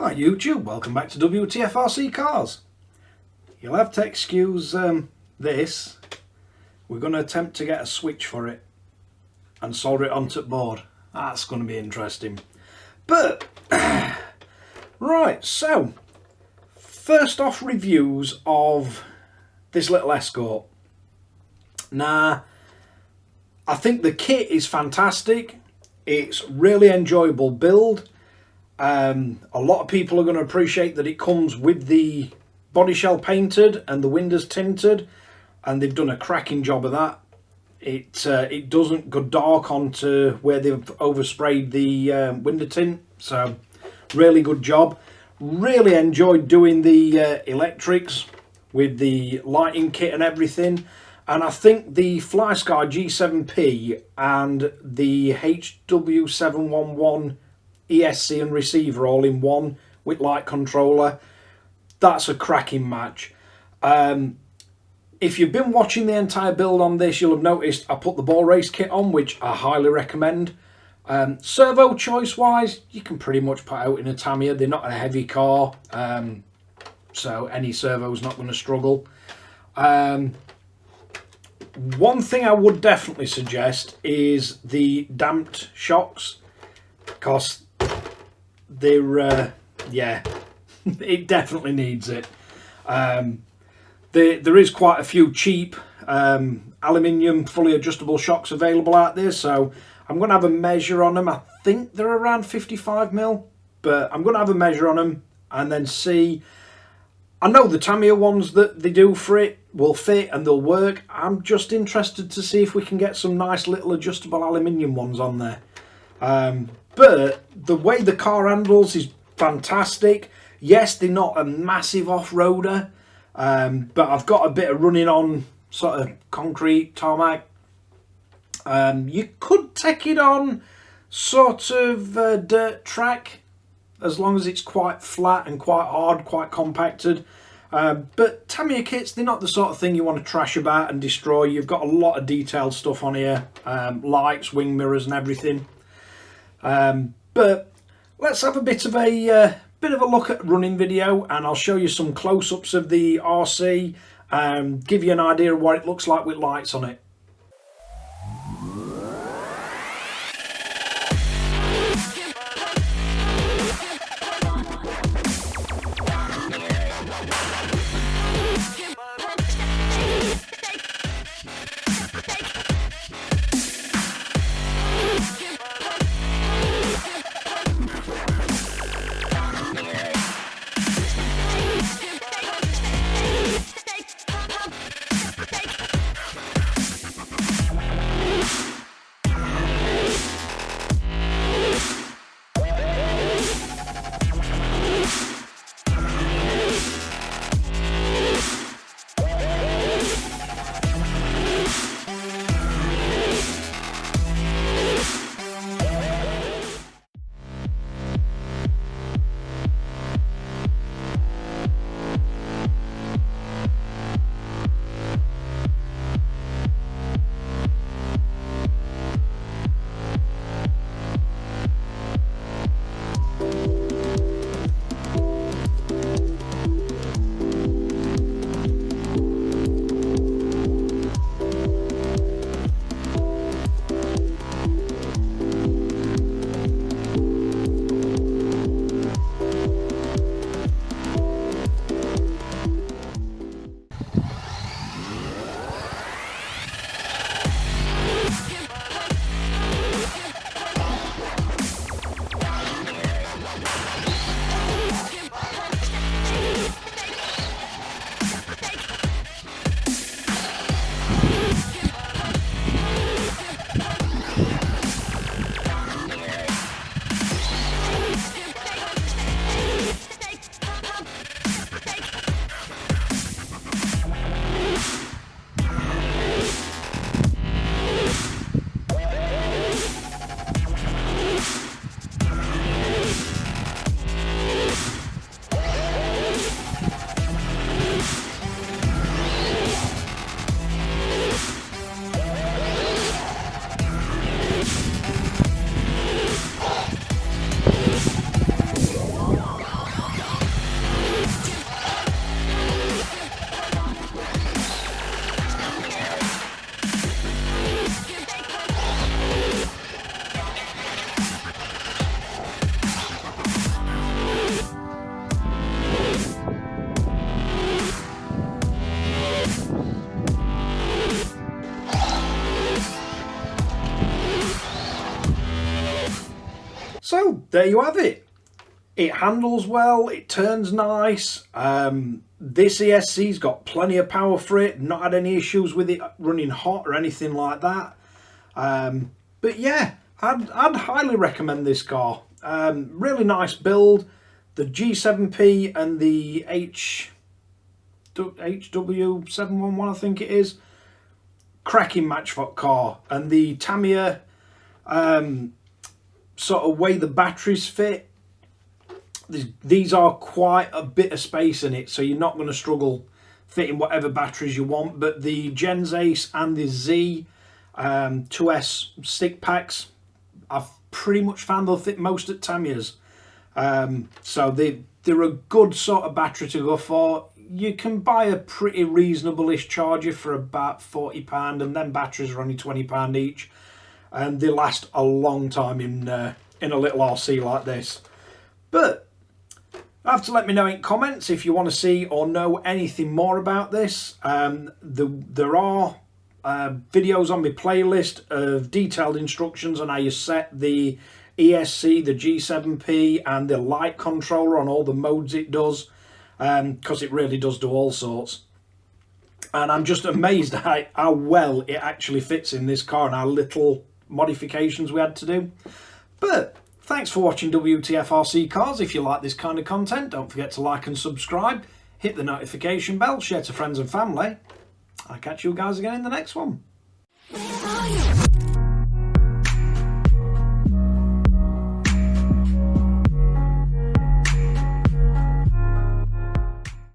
Hi YouTube, welcome back to Wtf Rc Cars. You'll have to excuse this. We're going to attempt to get a switch for it and solder it onto the board. That's going to be interesting. But, right, so, first off, reviews of this little Escort. Now, I think the kit is fantastic. It's really enjoyable build. A lot of people are going to appreciate that it comes with the body shell painted and the windows tinted, and they've done a cracking job of that. It doesn't go dark onto where they've oversprayed the window tint, so really good job. Really enjoyed doing the electrics with the lighting kit and everything, and I think the FlySky G7P and the HW711 ESC and receiver all in one with light controller, that's a cracking match. If you've been watching the entire build on this, you'll have noticed I put the ball race kit on, which I highly recommend. Servo choice wise, you can pretty much put out in a Tamiya. They're not a heavy car, so any servo's not going to struggle. One thing I would definitely suggest is the damped shocks, because they're yeah, it definitely needs it. There is quite a few cheap aluminium fully adjustable shocks available out there, so I'm going to have a measure on them. I think they're around 55mm, but I'm going to have a measure on them and then see. I know the Tamiya ones that they do for it will fit and they'll work. I'm just interested to see if we can get some nice little adjustable aluminium ones on there. But the way the car handles is fantastic. Yes, they're not a massive off-roader, but I've got a bit of running on sort of concrete, tarmac. You could take it on sort of dirt track, as long as it's quite flat and quite hard, quite compacted. But Tamiya kits, they're not the sort of thing you want to trash about and destroy. You've got a lot of detailed stuff on here, lights, wing mirrors and everything. But let's have a bit of a look at running video, and I'll show you some close-ups of the RC and give you an idea of what it looks like with lights on it. there you have it. It handles well, it turns nice. This ESC's got plenty of power for it, not had any issues with it running hot or anything like that. But yeah, I'd highly recommend this car. Really nice build. The G7P and the HW711, I think it is, cracking matchbox car. And the Tamiya, sort of way the batteries fit, these are quite a bit of space in it, so you're not going to struggle fitting whatever batteries you want. But the Gens Ace and the Z 2S stick packs, I've pretty much found they'll fit most at Tamiya's. So they're a good sort of battery to go for. You can buy a pretty reasonable-ish charger for about £40, and then batteries are only £20 each, and they last a long time in a little RC like this. But you have to let me know in comments if you want to see or know anything more about this. There are videos on my playlist of detailed instructions on how you set the ESC, the G7P and the light controller on all the modes it does, because it really does do all sorts. And I'm just amazed at how well it actually fits in this car and how little modifications we had to do. But thanks for watching WTF Rc Cars. If you like this kind of content, don't forget to like and subscribe, hit the notification bell, share to friends and family. I'll catch you guys again in the next one.